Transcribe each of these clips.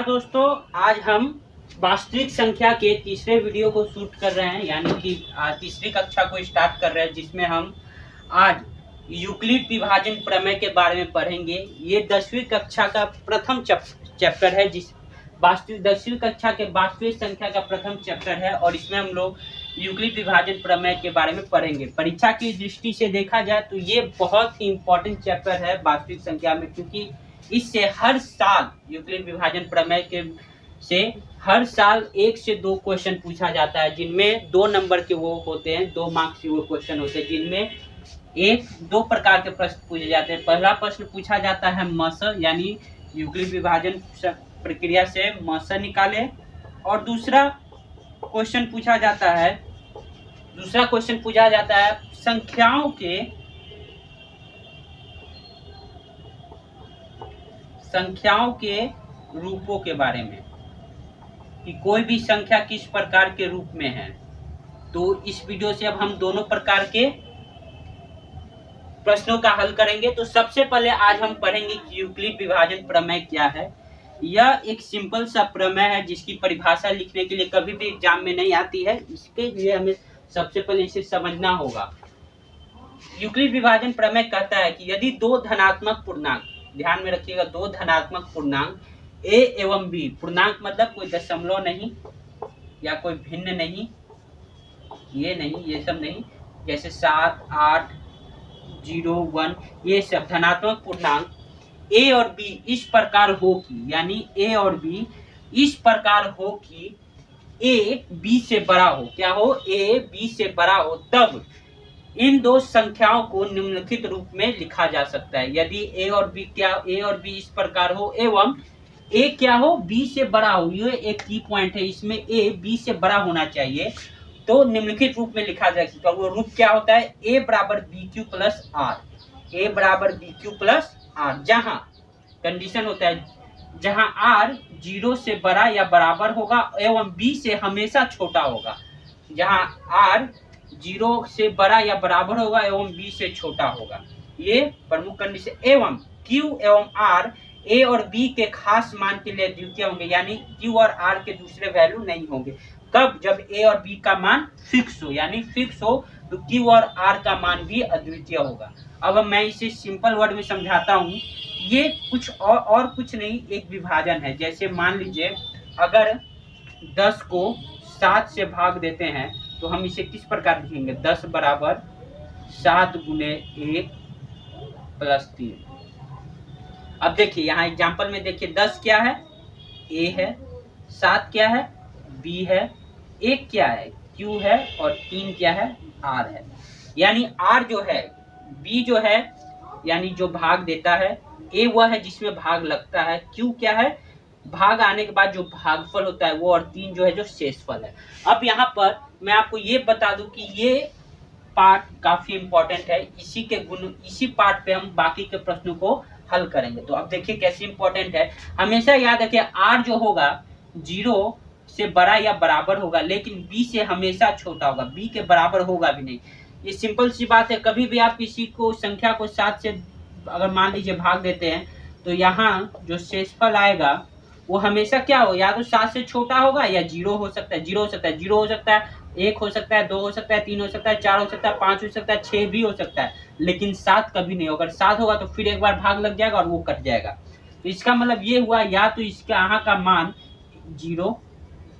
दोस्तों, आज हम वास्तविक संख्या के तीसरे वीडियो को शूट कर रहे हैं, यानी कि तीसरी कक्षा को स्टार्ट कर रहे हैं, जिसमें हम आज यूक्लिड विभाजन प्रमेय के बारे में पढ़ेंगे। ये 10वीं कक्षा का प्रथम चैप्टर है, जिस वास्तविक 10वीं कक्षा के वास्तविक संख्या का प्रथम चैप्टर है और इसमें हम लोग यूक्लिड विभाजन प्रमेय के बारे में पढ़ेंगे। परीक्षा की दृष्टि से देखा जाए तो ये बहुत ही इम्पोर्टेंट चैप्टर है वास्तविक संख्या में, क्योंकि इससे हर साल यूक्लिड विभाजन प्रमेय के से हर साल 1 से 2 क्वेश्चन पूछा जाता है, जिनमें 2 नंबर के वो होते हैं, 2 मार्क्स के वो क्वेश्चन होते हैं, जिनमें 2 प्रकार के प्रश्न पूछे जाते हैं। पहला प्रश्न पूछा जाता है मस, यानी यूक्लिड विभाजन प्रक्रिया से मस निकाले, और दूसरा क्वेश्चन पूछा जाता है संख्याओं के रूपों के बारे में, कि कोई भी संख्या किस प्रकार के रूप में है। तो इस वीडियो से अब हम दोनों प्रकार के प्रश्नों का हल करेंगे। तो सबसे पहले आज हम पढ़ेंगे कि यूक्लिड विभाजन प्रमेय क्या है। यह एक सिंपल सा प्रमेय है, जिसकी परिभाषा लिखने के लिए कभी भी एग्जाम में नहीं आती है, इसके लिए हमें सबसे पहले इसे समझना होगा। यूक्लिड विभाजन प्रमेय कहता है कि यदि 2 धनात्मक पूर्णांक, ध्यान में रखिएगा, 2 धनात्मक पूर्णांक a एवं b, पूर्णांक मतलब कोई दशमलव नहीं या कोई भिन्न नहीं, ये सब नहीं, जैसे 7, 8, 0, 1, ये सब धनात्मक पूर्णांक a और b इस प्रकार हो कि, यानी a और b इस प्रकार हो कि a b से बड़ा हो। क्या हो? a b से बड़ा हो, तब इन 2 संख्याओं को निम्नलिखित रूप में लिखा जा सकता है। यदि a और b इस प्रकार हो एवं a क्या हो? b से बड़ा हो, ये एक की पॉइंट है, इसमें a b से बड़ा होना चाहिए, तो निम्नलिखित रूप में लिखा जा सकता है। वो रूप क्या होता है? a बराबर bq प्लस r, जहां कंडीशन होता है जहां r 0 से बड़ा या बराबर होगा एवं b से हमेशा छोटा होगा, जहां r 0 से बड़ा या बराबर होगा एवं b से छोटा होगा, ये प्रमुख कंडीशन। एवं q एवं r a और b के खास मान के लिए अद्वितीय होंगे, यानी q और r के दूसरे वैल्यू नहीं होंगे। कब? जब a और b का मान फिक्स हो, यानी फिक्स हो तो q और r का मान भी अद्वितीय होगा। अब मैं इसे सिंपल वर्ड में समझाता हूँ। ये कुछ और कुछ नहीं, एक विभाजन है। जैसे मान लीजिए अगर 10 को 7 से भाग देते हैं तो हम इसे किस प्रकार लिखेंगे? 10 बराबर 7 गुने 1 प्लस 3। अब देखिए यहाँ एग्जाम्पल में देखिए, 10 क्या है? a है, 7 क्या है? b है, 1 क्या है? q है, और 3 क्या है? r है। यानी r जो है, b जो है, यानी जो भाग देता है, a वह है जिसमें भाग लगता है, q क्या है? भाग आने के बाद जो भागफल होता है वो, और 3 जो है जो शेषफल है। अब यहाँ पर मैं आपको ये बता दूं कि ये पार्ट काफी इंपॉर्टेंट है, इसी पार्ट पे हम बाकी के प्रश्नों को हल करेंगे। तो अब देखिए कैसे इंपॉर्टेंट है। हमेशा याद रखिए, r जो होगा 0 से बड़ा या बराबर होगा, लेकिन b से हमेशा छोटा होगा, b के बराबर होगा भी नहीं। ये सिंपल सी बात है। कभी भी आप किसी को संख्या को 7 से अगर मान लीजिए भाग देते हैं, तो यहाँ जो शेषफल आएगा वो हमेशा क्या हो? या तो 7 से छोटा होगा, या 0 हो सकता है, 1 हो सकता है, 1 हो सकता है, 2 हो सकता है, 3 हो सकता है, 4 हो सकता है, 5 हो सकता है, 6 भी हो सकता है, लेकिन 7 कभी नहीं होगा। अगर 7 होगा तो फिर एक बार भाग लग जाएगा और वो कट जाएगा। तो इसका मतलब ये हुआ, या तो इसका यहाँ का मान 0,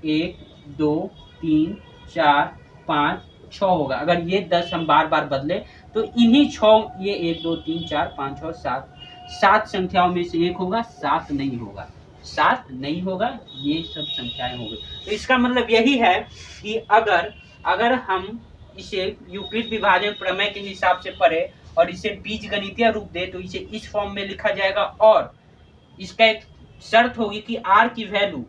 1, 2, 3, 4, 5, 6 होगा। अगर ये 10 हम बार बार बदले तो इन्हीं 6, ये 1, 2, 3, 4, 5 और 7 संख्याओं में से एक होगा, 7 नहीं होगा, ये सब संख्याएं होंगी। तो इसका मतलब यही है कि अगर हम इसे यूक्लिड विभाजन प्रमेय के हिसाब से पढ़े और इसे बीजगणितीय रूप दे तो इसे इस फॉर्म में लिखा जाएगा, और इसका एक शर्त होगी कि r की वैल्यू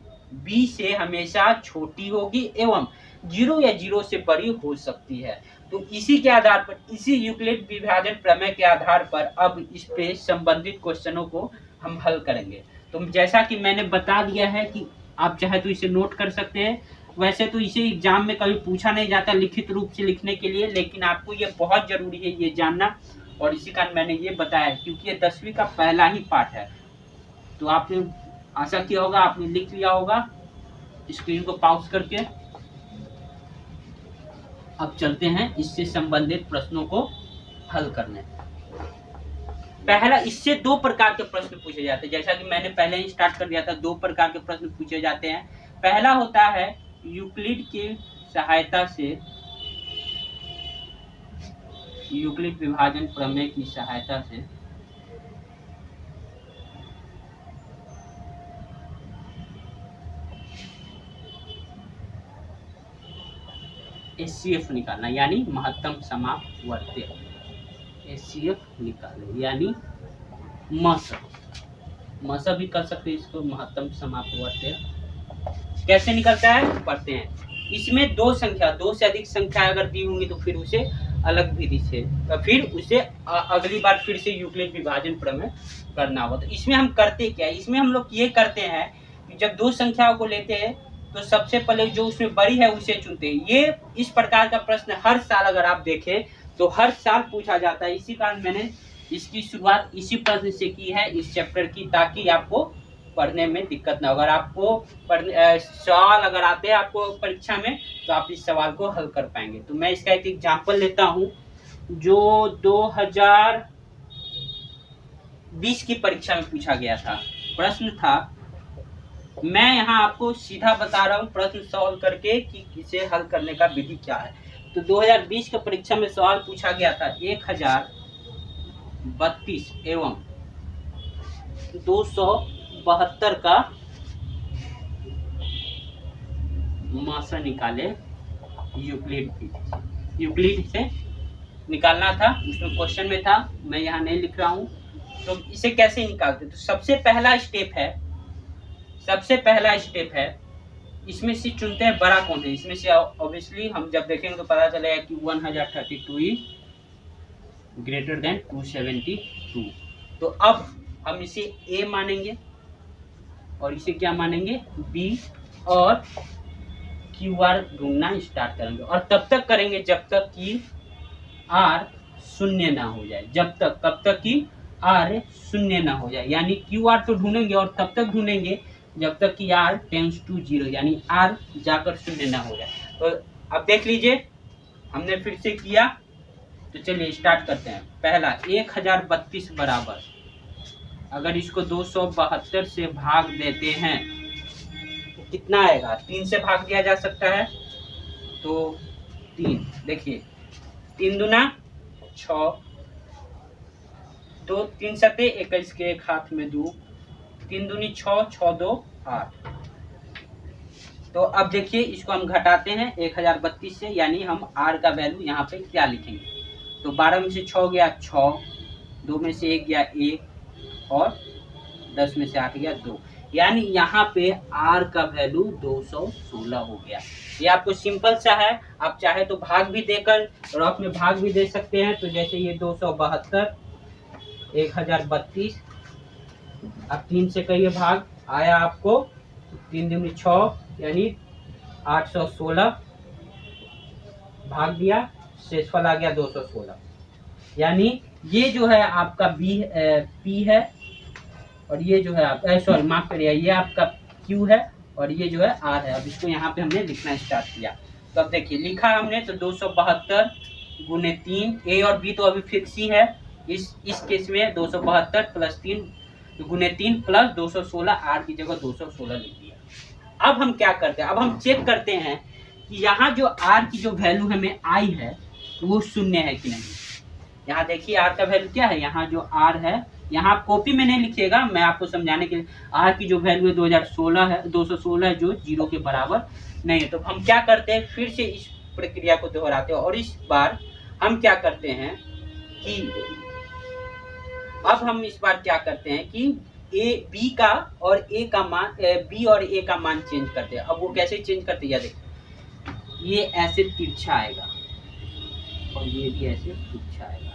b से हमेशा छोटी होगी एवं 0 या 0 से बड़ी हो सकती है। तो इसी के आधार पर, इसी यूक्लिड विभाजन प्रमेय के आधार पर अब इस पे संबंधित क्वेश्चनों को हम हल करेंगे। तो जैसा कि मैंने बता दिया है कि आप चाहे तो इसे नोट कर सकते हैं। वैसे तो इसे एग्जाम में कभी पूछा नहीं जाता लिखित रूप से लिखने के लिए, लेकिन आपको ये बहुत जरूरी है ये जानना, और इसी कारण मैंने ये बताया, क्योंकि ये 10वीं का पहला ही पाठ है। तो आशा किया होगा आपने लिख लिया होगा स्क्रीन को पॉज करके। अब चलते हैं इससे संबंधित प्रश्नों को हल करने। पहला, इससे दो प्रकार के प्रश्न पूछे जाते हैं, जैसा कि मैंने पहले ही स्टार्ट कर दिया था। दो प्रकार के प्रश्न पूछे जाते हैं। पहला होता है यूक्लिड की सहायता से, यूक्लिड विभाजन प्रमेय की सहायता से HCF निकालना, यानी महत्तम समापवर्त्य। HCF निकाले यानी मस भी कर सकते हैं इसको, महत्तम समापवर्त्य। कैसे निकलता है पढ़ते हैं। इसमें दो से अधिक संख्या अगर दी होंगी तो फिर उसे अलग विधि से, फिर उसे अगली बार फिर से यूक्लिड विभाजन प्रमेय करना होगा। तो इसमें हम करते क्या है, इसमें हम लोग ये करते हैं कि जब दो संख्याओं को लेते हैं तो सबसे पहले जो उसमें बड़ी है उसे चुनते हैं। ये इस प्रकार का प्रश्न हर साल अगर आप देखें तो हर साल पूछा जाता है। इसी कारण मैंने इसकी शुरुआत इसी प्रश्न से की है इस चैप्टर की, ताकि आपको पढ़ने में दिक्कत ना हो। अगर आपको सवाल अगर आते हैं आपको परीक्षा में तो आप इस सवाल को हल कर पाएंगे। तो मैं इसका एक एग्जांपल लेता हूं जो 2020 की परीक्षा में पूछा गया था। प्रश्न था, मैं यहाँ आपको सीधा बता रहा हूँ प्रश्न सॉल्व करके कि इसे हल करने का विधि क्या है। तो 2020 के परीक्षा में सवाल पूछा गया था 1032 एवं 272 का मासा निकाले यूक्लिड से निकालना था। उसमें क्वेश्चन में था, मैं यहाँ नहीं लिख रहा हूँ। तो इसे कैसे निकालते, तो सबसे पहला स्टेप है इसमें से चुनते हैं बड़ा कौन है। इसमें से ऑब्वियसली हम जब देखेंगे तो पता चलेगा कि 1032 इज ग्रेटर देन 272। तो अब हम इसे A मानेंगे और इसे क्या मानेंगे B, और QR ढूंढना स्टार्ट करेंगे। और तब तक करेंगे जब तक कि R शून्य ना हो जाए। कब तक कि R शून्य ना हो जाए, यानी QR तो ढूंढेंगे और तब तक ढूंढेंगे जब तक कि R टेंड्स टू 0, यानी R जाकर शून्य ना हो जाए। तो अब देख लीजिए हमने फिर से किया। तो चलिए स्टार्ट करते हैं। पहला 1032 बराबर, अगर इसको 272 से भाग देते हैं तो कितना आएगा, 3 से भाग दिया जा सकता है। तो 3, देखिए 3 दूना 6, 2 3 सते 21 के एक हाथ में 2, 3 दूनी 6, 6 2 8। तो अब देखिए इसको हम घटाते हैं 1032 से, यानी हम R का वैल्यू यहाँ पे क्या लिखेंगे। तो 12 में से 6 गया 6, 2 में से 1 गया 1, और 10 में से 8 गया 2, यानी यहाँ पे R का वैल्यू 216 हो गया। ये आपको सिंपल सा है, आप चाहे तो भाग भी देकर रफ में भाग भी दे सकते हैं। तो जैसे ये 272 1032, अब 3 से करिए भाग, आया आपको 3 दूनी 6, यानी 816, भाग दिया शेषफल आ गया 216। यानी ये जो है आपका P है, और ये जो है आप सॉरी माफ करिए, ये आपका Q है और ये जो है R है। अब इसको यहाँ पे हमने लिखना स्टार्ट किया। तो अब देखिए लिखा हमने, तो 272 गुने 3, A और B तो अभी फिक्स ही है। इस केस में 272 प्लस 3 गुने 3 प्लस 216, R की जगह 216 लिख दिया। अब हम क्या करते हैं, अब हम चेक करते हैं कि यहाँ जो R की जो वैल्यू हमें आई है वो शून्य है कि नहीं। यहाँ देखिए R का वैल्यू क्या है, यहाँ जो R है, यहाँ आप कॉपी में नहीं लिखिएगा, मैं आपको समझाने के लिए। R की जो वैल्यू है 216 है, 216 जो 0 के बराबर नहीं है। तो हम क्या करते हैं, फिर से इस प्रक्रिया को दोहराते हैं, और इस बार हम क्या करते हैं कि अब हम इस बार क्या करते हैं कि B और A का मान चेंज करते हैं। अब वो कैसे चेंज करते हैं, देखिए ये ऐसे तिरछा आएगा और ये भी ऐसे तिरछा आएगा।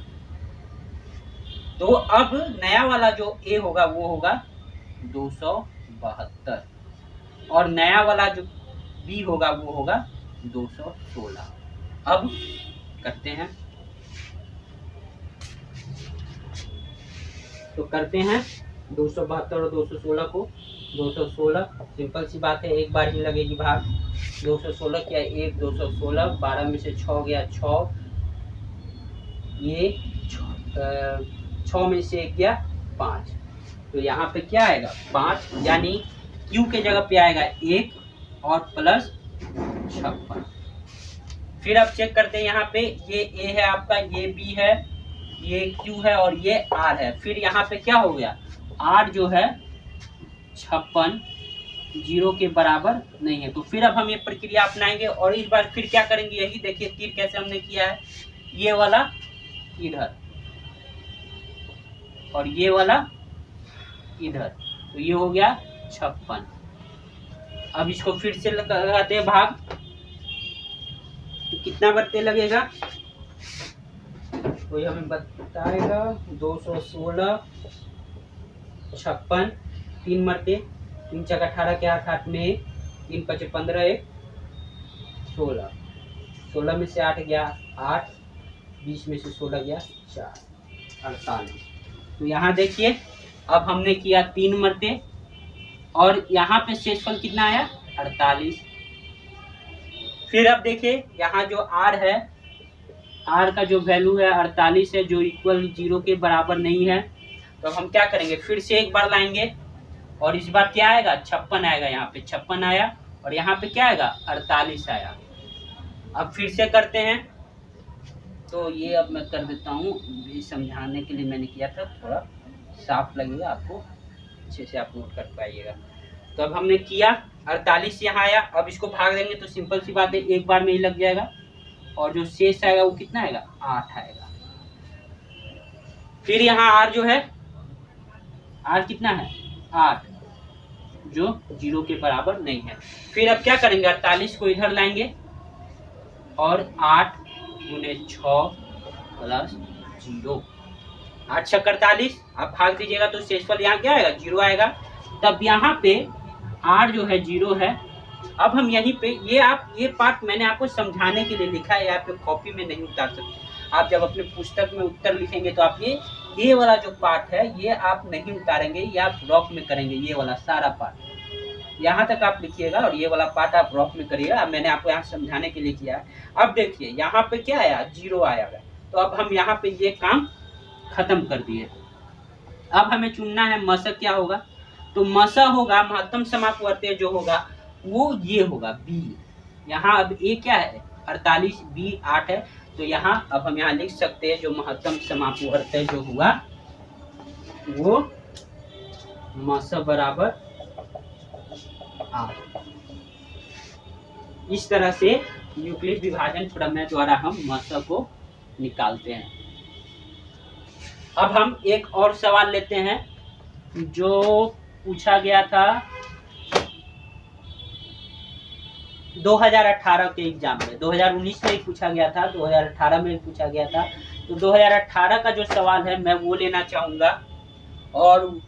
तो अब नया वाला जो A होगा वो होगा 272, और नया वाला जो B होगा वो होगा 216। अब करते हैं, तो करते हैं 272 और 216 को। 216, सिंपल सी बात है, एक बार ही लगेगी भाग। 216 क्या, 1 216, 12 में से 6 गया 6, ये 6 में से 1 गया 5, तो यहाँ पे क्या आएगा 5, यानी Q के जगह पे आएगा 1 और प्लस 56। फिर अब चेक करते हैं, यहाँ पे ये A है आपका, ये B है, ये Q है और ये R है। फिर यहाँ पे क्या हो गया, R जो है 56 0 के बराबर नहीं है। तो फिर अब हम ये प्रक्रिया अपनाएंगे और इस बार फिर क्या करेंगे, यही देखिए तीर कैसे हमने किया है, ये वाला इधर और ये वाला इधर, तो ये हो गया 56। अब इसको फिर से लगाते हैं भाग, तो कितना बरते लगेगा, तो ये हमें बताएगा 216 56, 3 मरते, 3 चक 18 के 8 में 3 5 15, 1 16, 16 में से 8 गया 8, 20 में से 16 गया 4, 48। तो यहाँ देखिए अब हमने किया 3 मरते और यहाँ पे शेषफल कितना आया 48। फिर अब देखिए यहाँ जो R है, R का जो वैल्यू है 48 है, जो इक्वल 0 के बराबर नहीं है। तो हम क्या करेंगे, फिर से एक बार लाएंगे और इस बार क्या आएगा 56 आएगा, यहाँ पे 56 आया और यहाँ पे क्या आएगा 48 आया। अब फिर से करते हैं, तो ये अब मैं कर देता हूँ, ये समझाने के लिए मैंने किया था, थोड़ा साफ लगेगा आपको, अच्छे से आप नोट कर पाइएगा। तो अब हमने किया 48 यहाँ आया, अब इसको भाग देंगे तो सिंपल सी बात है एक बार में ही लग जाएगा और जो शेष आएगा वो कितना आएगा 8 आएगा। फिर यहाँ R जो है, R कितना है 8, जो 0 के बराबर नहीं है। फिर अब क्या करेंगे, 48 को इधर लाएंगे और 8 गुने 6 प्लस 0, 8 छक 48, आप भाग दीजिएगा तो शेषफल यहाँ क्या आएगा 0 आएगा। तब यहाँ पे R जो है 0 है। अब हम यहीं पे ये पार्ट मैंने आपको समझाने के लिए लिखा है, आप कॉपी में नहीं उतार सकते। आप जब अपने पुस्तक में उत्तर लिखेंगे तो आप ये वाला जो पार्ट है ये आप नहीं उतारेंगे, ये आप रॉक में करेंगे, ये वाला सारा पार्ट यहाँ तक आप लिखिएगा और ये वाला पार्ट आप रॉक में करिएगा। मैंने आपको यहाँ समझाने के लिए किया है। अब देखिए यहाँ पे क्या आया 0 आया है, तो अब हम यहाँ पे ये काम खत्म कर दिए। अब हमें चुनना है मशक क्या होगा, तो मशक होगा महत्तम समापवर्ती जो होगा वो ये होगा B। यहाँ अब A क्या है 48, B 8 है, तो यहाँ अब हम यहाँ लिख सकते हैं जो महत्तम समापवर्ती जो हुआ वो मशक बराबर 8। इस तरह से यूक्लिड विभाजन प्रमेय द्वारा हम मशक को निकालते हैं। अब हम एक और सवाल लेते हैं जो पूछा गया था 2018 के एग्जाम में, 2019 में ही पूछा गया था, 2018 में ही पूछा गया था। तो 2018 का जो सवाल है मैं वो लेना चाहूँगा और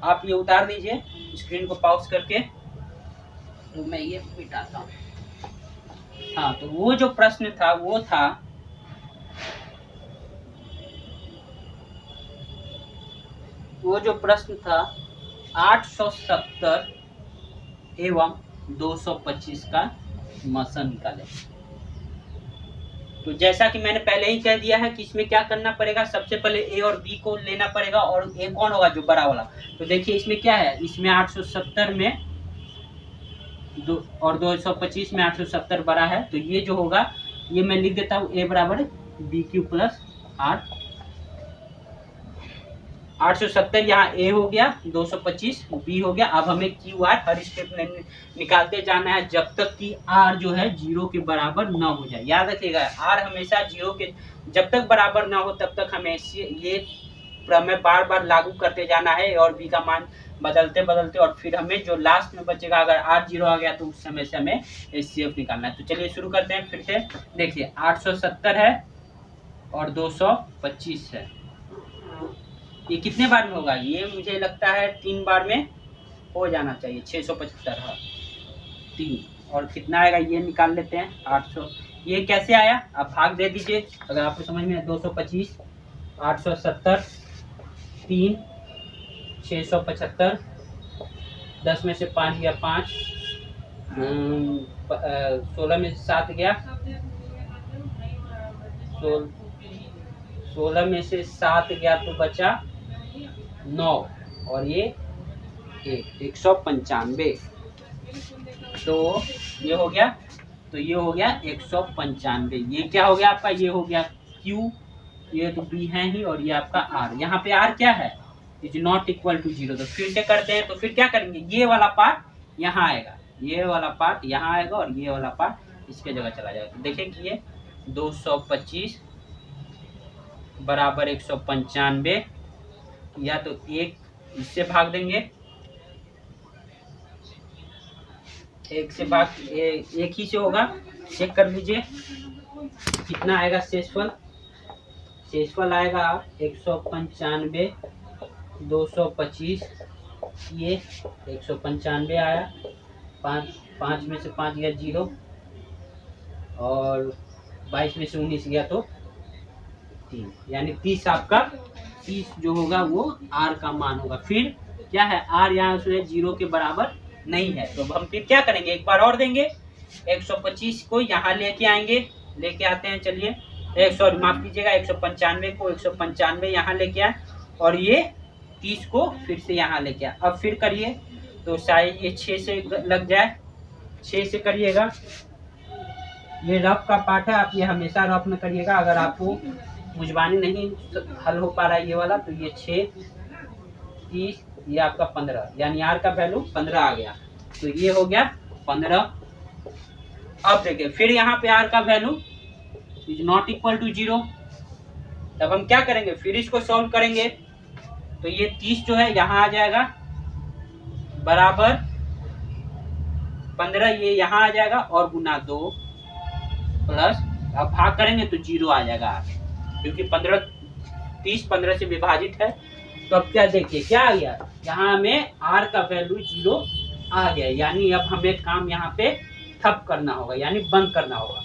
आप ये उतार दीजिए स्क्रीन को पॉज करके, तो मैं ये मिटाता हूँ। हाँ, तो वो जो प्रश्न था वो था वो जो प्रश्न था 870 एवं 225 का मशक निकाले। तो जैसा कि मैंने पहले ही कह दिया है कि इसमें क्या करना पड़ेगा, सबसे पहले ए और बी को लेना पड़ेगा और ए कौन होगा जो बड़ा वाला। तो देखिए इसमें क्या है, इसमें 870 में और 225 में 870 बड़ा है, तो ये जो होगा ये मैं लिख देता हूँ ए बराबर बी क्यू प्लस आर। 870 यहाँ ए हो गया, 225 बी हो गया। अब हमें क्यू आर हर स्टेप में निकालते जाना है जब तक कि आर जो है 0 के बराबर ना हो जाए। याद रखिएगा आर हमेशा 0 के जब तक बराबर ना हो तब तक हमें ये प्रमेय बार बार लागू करते जाना है और बी का मान बदलते बदलते, और फिर हमें जो लास्ट में बचेगा अगर आर 0 आ गया तो उस समय से हमें एचसीएफ निकालना है। तो चलिए शुरू करते हैं फिर से। देखिए 870 है और 225 है, ये कितने बार में होगा, ये मुझे लगता है 3 बार में हो जाना चाहिए। 675 है 3 और कितना आएगा ये निकाल लेते हैं 800। ये कैसे आया आप भाग दे दीजिए अगर आपको समझ में है। 225 870 3 675 10 में से 5 गया 5, 16 में से 7 गया 16 में से 7 गया तो बचा 9 और ये 195। तो ये हो गया, तो ये हो गया 195। ये क्या हो गया आपका, ये हो गया Q, ये तो B है ही, और ये आपका R। यहाँ पे R क्या है, इज नॉट इक्वल टू 0। तो फिर से करते हैं, तो फिर क्या करेंगे, ये वाला पार्ट यहाँ आएगा, ये वाला पार्ट यहाँ आएगा और ये वाला पार्ट इसके जगह चला जाएगा। तो देखें कि ये 225 बराबर 195, या तो एक इससे भाग देंगे, एक से भाग एक ही से होगा, चेक कर लीजिए कितना आएगा शेषफल। शेषफल आएगा 195 225, ये 195 आया, 5 में से 5 गया 0, और 22 में से 19 गया तो 3, यानी 30 आपका 30 जो होगा वो R का मान होगा। फिर क्या है, R यहाँ से 0 के बराबर नहीं है, तो हम फिर क्या करेंगे, एक बार और देंगे, 125 को यहाँ लेके आएंगे, लेके आते हैं, चलिए सॉरी माफ कीजिएगा, 195 को 195 यहाँ लेके आए, और ये 30 को फिर से यहाँ लेके आए। अब फिर करिए तो शायद ये 6 से लग जाए, 6 से करिएगा। ये रफ का पार्ट है, आप ये हमेशा रफ में करिएगा, अगर आपको मुजबानी नहीं हल हो पा रहा है ये वाला, तो ये 6 30, ये आपका 15, यानी R का वैल्यू 15 आ गया, तो ये हो गया 15। अब देखिए फिर यहाँ पे R का value is not equal to 0, तब हम क्या करेंगे, फिर इसको सॉल्व करेंगे, तो ये 30 जो है यहाँ आ जाएगा बराबर 15, ये यहाँ आ जाएगा और गुना 2 प्लस, अब भाग करेंगे तो 0 आ जाएगा, क्योंकि 30 15 से विभाजित है। तो अब क्या देखिए क्या आ गया, यहाँ हमें R का वैल्यू 0 आ गया, यानी अब हमें काम यहाँ पे ठप करना होगा, यानी बंद करना होगा,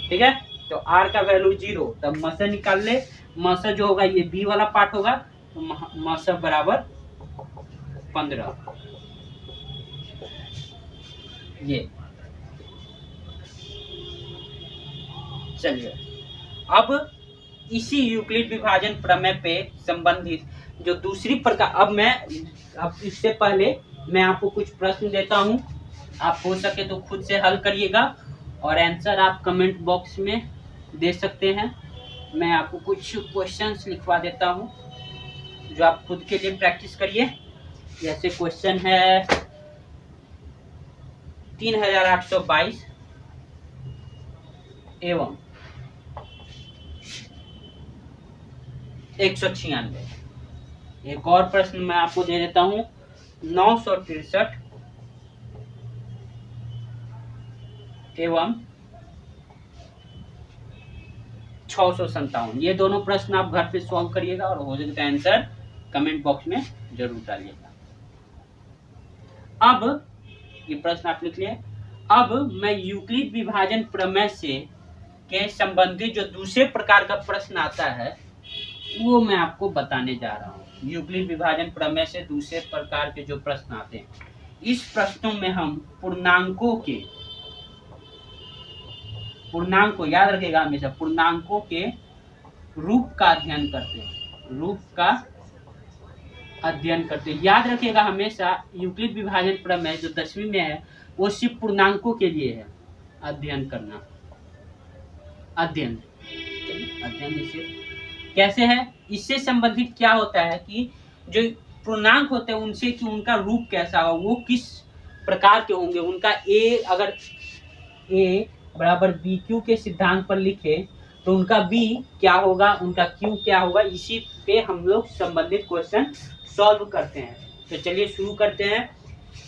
ठीक है। तो R का वैल्यू 0, तब मसा निकाल ले, मसा जो होगा ये B वाला पार्ट होगा, तो मसा बराबर 15, ये चलिए। अब इसी यूक्लिड विभाजन प्रमेय पे संबंधित जो दूसरी प्रकार, अब इससे पहले मैं आपको कुछ प्रश्न देता हूं, आप हो सके तो खुद से हल करिएगा, और आंसर आप कमेंट बॉक्स में दे सकते हैं। मैं आपको कुछ क्वेश्चंस लिखवा देता हूं जो आप खुद के लिए प्रैक्टिस करिए। जैसे क्वेश्चन है 3822 एवं 196। एक और प्रश्न मैं आपको दे देता हूं 963 एवं 657। ये दोनों प्रश्न आप घर पे सॉल्व करिएगा, और हो जाएगा आंसर कमेंट बॉक्स में जरूर डालिएगा। अब ये प्रश्न आप लिख लिए। अब मैं यूक्लिड विभाजन प्रमेय से के संबंधित जो दूसरे प्रकार का प्रश्न आता है वो मैं आपको बताने जा रहा हूँ। यूक्लिड विभाजन प्रमेय से दूसरे प्रकार के जो प्रश्न आते हैं, इस प्रश्नों में हम पूर्णांकों याद रखिएगा हमेशा, पूर्णांकों के रूप का अध्ययन करते हैं, रूप का अध्ययन करते हैं। याद रखिएगा हमेशा यूक्लिड विभाजन प्रमेय जो 10वीं में है वो सिर्फ पूर्णांकों के लिए है, अध्ययन करना, अध्ययन इसे कैसे है, इससे संबंधित क्या होता है कि जो पूर्णांक होते हैं उनसे कि उनका रूप कैसा होगा, वो किस प्रकार के होंगे, उनका अगर a बराबर बी क्यू के सिद्धांत पर लिखे तो उनका b क्या होगा, उनका q क्या होगा, इसी पे हम लोग संबंधित क्वेश्चन सॉल्व करते हैं। तो चलिए शुरू करते हैं।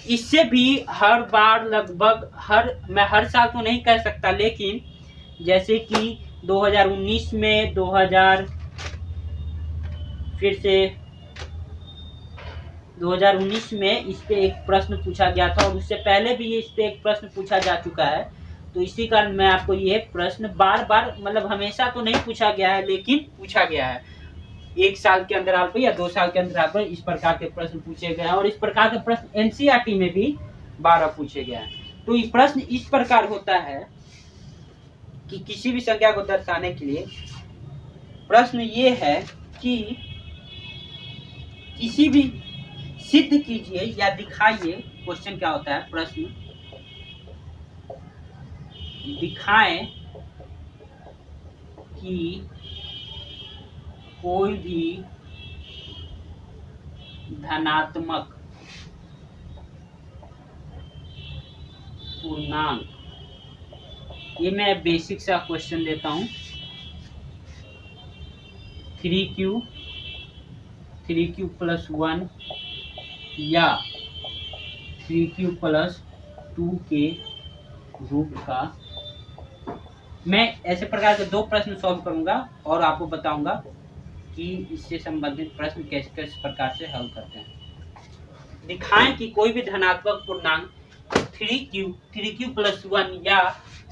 इससे भी हर बार लगभग मैं हर साल तो नहीं कह सकता, लेकिन जैसे कि 2019 में 2019 में इस पे एक प्रश्न पूछा गया था, और उससे पहले भी इस पे एक प्रश्न पूछा जा चुका है। तो इसी कारण मैं आपको ये प्रश्न बार बार, मतलब हमेशा तो नहीं पूछा गया है लेकिन पूछा गया है, 1 साल के अंतराल पर या 2 साल के अंतराल पर इस प्रकार के प्रश्न पूछे गए हैं, और इस प्रकार के प्रश्न एनसीईआरटी में भी 12 पूछे गए हैं। तो ये प्रश्न इस प्रकार होता है कि किसी भी संख्या को दर्शाने के लिए प्रश्न ये है कि किसी भी सिद्ध कीजिए या दिखाइए, क्वेश्चन क्या होता है, प्रश्न दिखाएं कि कोई भी धनात्मक पूर्णांक, ये मैं बेसिक सा क्वेश्चन देता हूं, 3q प्लस 1 या 3q प्लस 2 के रूप का। मैं ऐसे प्रकार के 2 प्रश्न सॉल्व करूंगा और आपको बताऊंगा कि इससे संबंधित प्रश्न किस प्रकार से हल करते हैं। दिखाएं कि कोई भी धनात्मक पूर्णांक 3q प्लस 1 या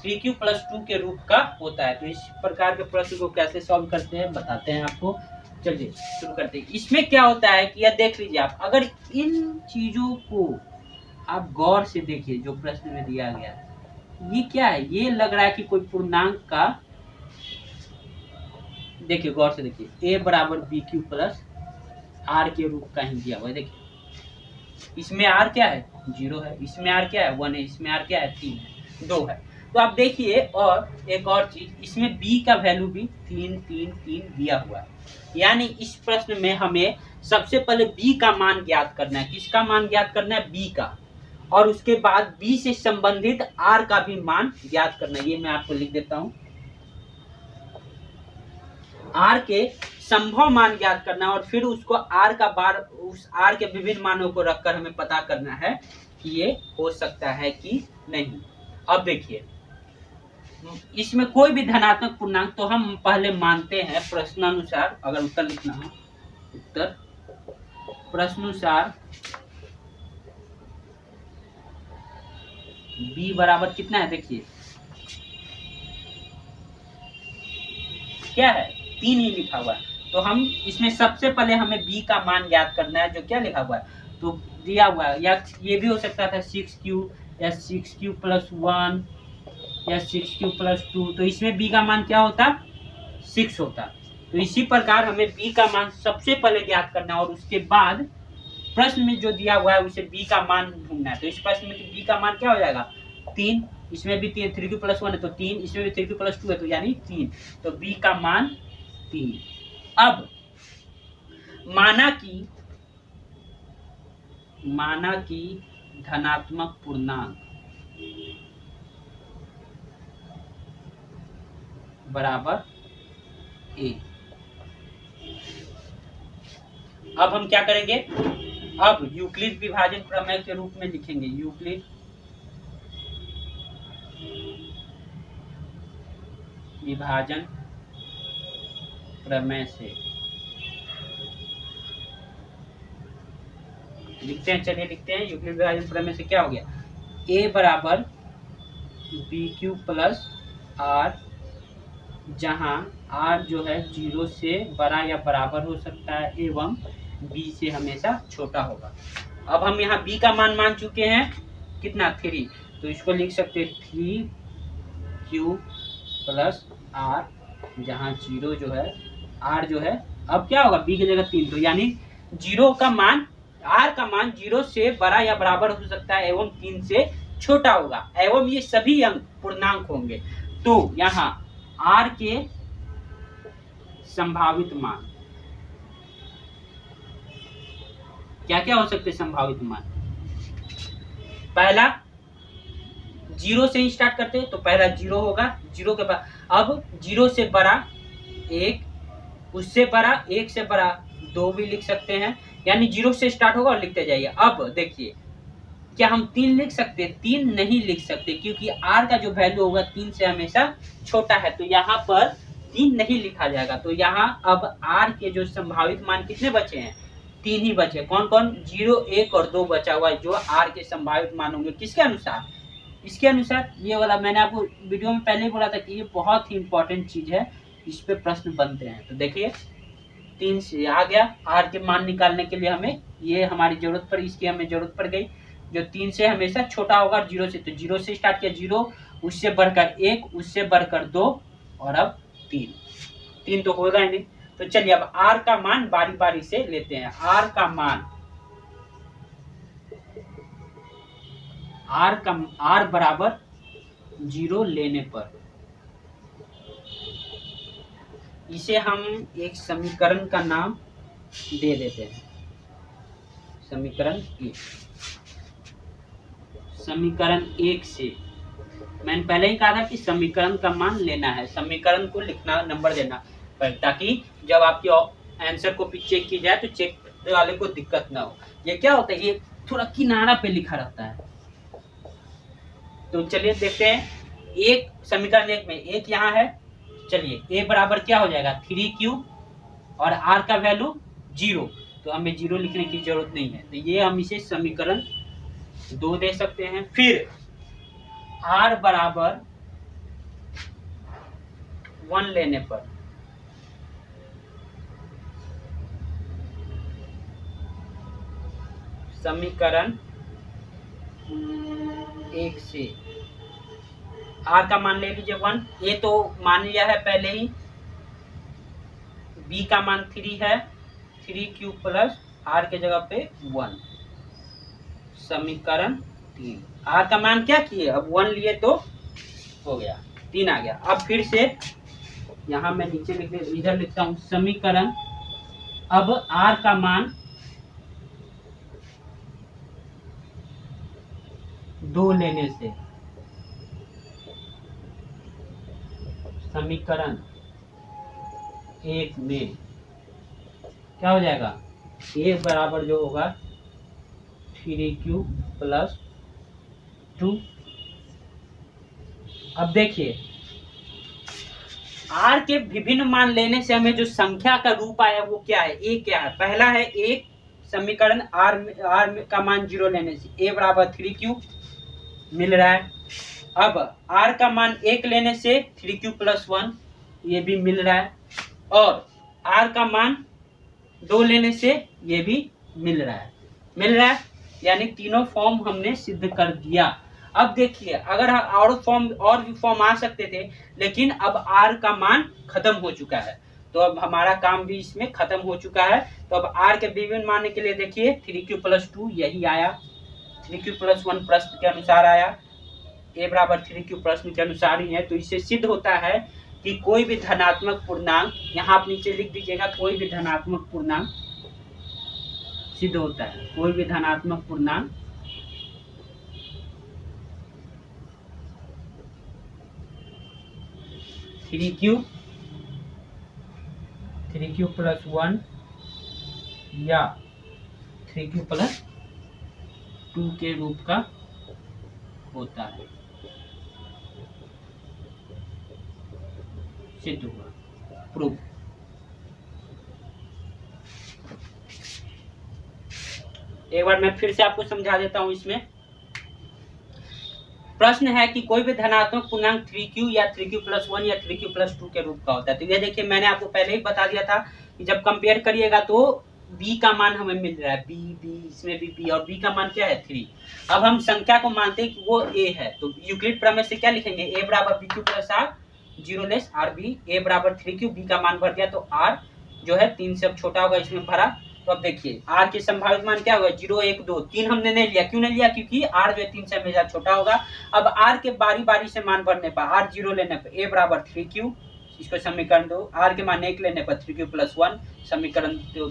3q प्लस 2 के रूप का होता है। तो इस प्रकार के प्रश्न को कैसे सॉल्व करते हैं बताते हैं आपको। चलिए शुरू करते हैं। इसमें क्या होता है कि यह देख लीजिए आप, अगर इन चीजों को आप गौर से देखिए जो प्रश्न में दिया गया है, ये क्या है, ये लग रहा है कि कोई पूर्णांक का, देखिए गौर से देखिए, a बराबर बी क्यू प्लस आर के रूप का ही दिया हुआ है। देखिए इसमें r क्या है, 0 है, इसमें r क्या है, 1 है, इसमें r क्या है, 3 है, 2 है। तो आप देखिए, और एक और चीज, इसमें b का वैल्यू भी 3 3 3 दिया हुआ है। यानी इस प्रश्न में हमें सबसे पहले b का मान ज्ञात करना है। किसका मान ज्ञात करना है, b का, और उसके बाद b से संबंधित r का भी मान ज्ञात करना है। ये मैं आपको लिख देता हूं, r के संभव मान ज्ञात करना है, और फिर उसको r का बार, उस r के विभिन्न मानों को रखकर हमें पता करना है कि ये हो सकता है कि नहीं। अब देखिए, इसमें कोई भी धनात्मक पूर्णांक, तो हम पहले मानते हैं प्रश्नानुसार, अगर उत्तर लिखना हो, उत्तर प्रश्नानुसार b बराबर कितना है, देखिए क्या है, 3 ही लिखा हुआ है। तो हम इसमें सबसे पहले हमें b का मान ज्ञात करना है, जो क्या लिखा हुआ है, तो दिया हुआ है, या ये भी हो सकता था 6q या 6q प्लस 1 या 6q प्लस 2। तो इसमें b का मान क्या होता, 6 होता। तो इसी प्रकार हमें b का मान सबसे पहले ज्ञात करना है, और उसके बाद प्रश्न में जो दिया हुआ है उसे b का मान ढूंढना है। तो इस प्रश्न में b का मान क्या हो जाएगा, 3, इसमें भी 3, 3q प्लस 1 है तो 3, इसमें भी 3q प्लस 2 है तो यानी 3, तो b का मान 3। अब माना कि धनात्मक पूर्णांक बराबर a। अब हम क्या करेंगे, अब यूक्लिड विभाजन प्रमेय के रूप में लिखेंगे, यूक्लिड विभाजन प्रमेय से लिखते हैं। चलिए लिखते हैं, यूक्लिड विभाजन प्रमेय से क्या हो गया, a बराबर बी क्यू प्लस आर, जहां r जो है 0 से बड़ा या बराबर हो सकता है एवं b से हमेशा छोटा होगा। अब हम यहाँ b का मान चुके हैं कितना, 3, तो इसको लिख सकते हैं 3q प्लस आर, जहाँ 0 जो है, r जो है, अब क्या होगा, b की जगह 3, तो यानी 0 का मान, r का मान 0 से बड़ा या बराबर हो सकता है एवं 3 से छोटा होगा, एवं ये सभी अंक पूर्णांक होंगे। तो यहाँ r के संभावित मान क्या क्या हो सकते हैं, संभावित मान, पहला 0 से ही स्टार्ट करते हैं, तो पहला 0 होगा, 0 के बाद अब 0 से बड़ा 1, उससे बड़ा, 1 से बड़ा 2 भी लिख सकते हैं, यानी 0 से स्टार्ट होगा और लिखते जाइए। अब देखिए, क्या हम 3 लिख सकते हैं, 3 नहीं लिख सकते, क्योंकि r का जो वैल्यू होगा 3 से हमेशा छोटा है, तो यहाँ पर 3 नहीं लिखा जाएगा। तो यहाँ अब r के जो संभावित मान कितने बचे हैं, 3 ही बचे। कौन कौन, 0, 1 और 2 बचा हुआ है, जो r के संभावित मान होंगे, किसके अनुसार, इसके अनुसार। ये वाला मैंने आपको वीडियो में पहले ही बोला था कि ये बहुत ही इंपॉर्टेंट चीज है, इस पे प्रश्न बनते हैं। तो देखिए 3 से आ गया। आर के मान निकालने के लिए हमें ये हमारी जरूरत पड़ी, इसकी हमें जरूरत पड़ गई, जो 3 से हमेशा छोटा होगा और 0 से। तो 0 से स्टार्ट किया, 0 उससे बढ़कर 1, उससे बढ़कर 2 और अब 3 तो होगा ही नहीं। तो चलिए अब आर का मान बारी बारी से लेते हैं। आर का मान, आर बराबर 0 लेने पर इसे हम एक समीकरण का नाम दे देते हैं, समीकरण 1। समीकरण 1 से मैंने पहले ही कहा था कि समीकरण का मान लेना है, समीकरण को लिखना, नंबर देना, ताकि जब आपके आंसर को चेक की जाए तो चेक वाले को दिक्कत ना हो। ये क्या होता है, ये थोड़ा किनारा पे लिखा रहता है। तो चलिए देखते हैं। एक समीकरण 1 में एक यहाँ है, चलिए a बराबर क्या हो जाएगा 3q और r का वैल्यू 0, तो हमें 0 लिखने की जरूरत नहीं है, तो ये हम इसे समीकरण 2 दे सकते हैं। फिर r बराबर 1 लेने पर समीकरण 1 से r का मान ले लीजिए 1, ये तो मान लिया है पहले ही। b का मान 3 है, 3q प्लस r के जगह पे 1, समीकरण 3। r का मान क्या किए, अब 1 लिए तो हो गया, 3 आ गया। अब फिर से यहाँ मैं नीचे इधर लिखता हूँ समीकरण, अब r का मान 2 लेने से समीकरण 1 में क्या हो जाएगा, a बराबर जो होगा 3q प्लस 2। अब देखिए r के विभिन्न मान लेने से हमें जो संख्या का रूप आया वो क्या है, a क्या है। पहला है एक समीकरण r का मान 0 लेने से a बराबर 3q मिल रहा है। अब r का मान 1 लेने से 3q प्लस 1 ये भी मिल रहा है, और r का मान 2 लेने से ये भी मिल रहा है, यानी तीनों फॉर्म हमने सिद्ध कर दिया। अब देखिए अगर और भी फॉर्म आ सकते थे, लेकिन अब r का मान खत्म हो चुका है, तो अब हमारा काम भी इसमें खत्म हो चुका है। तो अब r के विभिन्न मानने के लिए देखिए 3q प्लस 2 यही आया, 3q प्लस 1 प्रश्न के अनुसार आया, a बराबर 3q प्रश्न के अनुसार ही है। तो इससे सिद्ध होता है कि कोई भी धनात्मक पूर्णांक, यहाँ आप नीचे लिख दीजिएगा, कोई भी धनात्मक पूर्णांक सिद्ध होता है, कोई भी धनात्मक पूर्णांक थ्री क्यू प्लस 1 या 3q प्लस 2 के रूप का होता है, सिद्ध हुआ, प्रूफ। एक बार मैं फिर से आपको समझा देता हूं। इसमें प्रश्न है कि कोई भी धनात्मक पूर्णांक 3q या 3q प्लस 1 या 3q प्लस 2 के रूप का होता है। तो ये देखिए मैंने आपको पहले ही बता दिया था कि जब कंपेयर करिएगा तो b का मान हमें मिल रहा है, b इसमें भी b, और b का मान क्या है 3। अब हम संख्या को मानते हैं कि वो a है, तो यूक्लिड प्रमेय से क्या लिखेंगे, a बराबर bq plus r 0 less rb, a बराबर 3q, b का मान भर दिया तो r जो है 3 से अब छोटा होगा, इसमें भरा। तो अब देखिए r के संभावित मान क्या होगा 0 1 2 3 हमने नहीं लिया, क्यों नहीं लिया, क्योंकि r जो है 3 से हमेशा छोटा होगा। अब r के बारी बारी से मान भरने पर, r 0 लेने पर a बराबर 3q, इसको समीकरण 2, r के मान 1 लेने पर 3q प्लस 1 समीकरण 2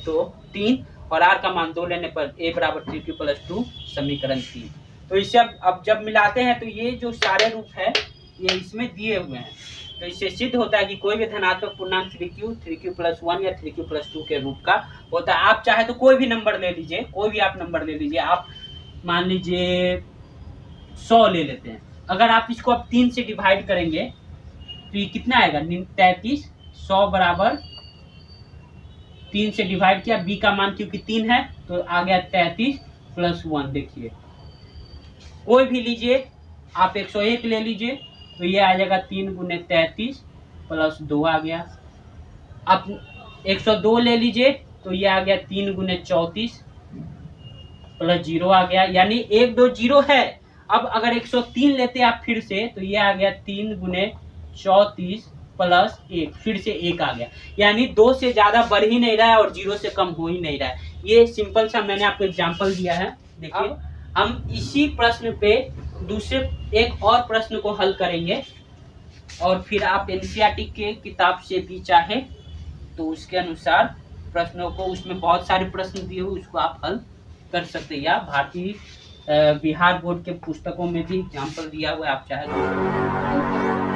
3, और r का मान 2 लेने पर a बराबर 3q प्लस 2 समीकरण 3। तो इससे अब जब मिलाते हैं तो ये जो सारे रूप है ये इसमें दिए हुए हैं, तो इससे सिद्ध होता है कि कोई भी धनात्मक पूर्णांक 3q प्लस 1 या 3q प्लस 2 के रूप का होता है। आप चाहे तो कोई भी नंबर ले लीजिए, कोई भी आप नंबर ले लीजिए, आप मान लीजिए 100 ले लेते हैं। अगर आप इसको अब 3 से डिवाइड करेंगे तो ये कितना आएगा 33, 100 बराबर 3 से डिवाइड किया, b का मान क्योंकि 3 है तो आ गया 33 प्लस 1। देखिए कोई भी लीजिए, आप 101 ले लीजिए तो ये आ जाएगा 3 गुने 33 प्लस 2 आ गया। अब 102 ले लीजिए तो ये आ गया 3 गुने 34 प्लस 0 आ गया, यानी 1 2 0 है। अब अगर 103 लेते आप फिर से तो ये आ गया 3 गुने 34 प्लस 1, फिर से 1 आ गया, यानी 2 से ज्यादा बढ़ ही नहीं रहा है और 0 से कम हो ही नहीं रहा है। ये सिंपल सा मैंने आपको एग्जांपल दिया है। देखिए हम इसी प्रश्न पे दूसरे एक और प्रश्न को हल करेंगे, और फिर आप एनसीईआरटी के किताब से भी चाहे तो उसके अनुसार प्रश्नों को, उसमें बहुत सारे प्रश्न दिए हुए, उसको आप हल कर सकते हैं, या भारतीय बिहार बोर्ड के पुस्तकों में भी एग्जाम्पल दिया हुआ है, आप चाहे तो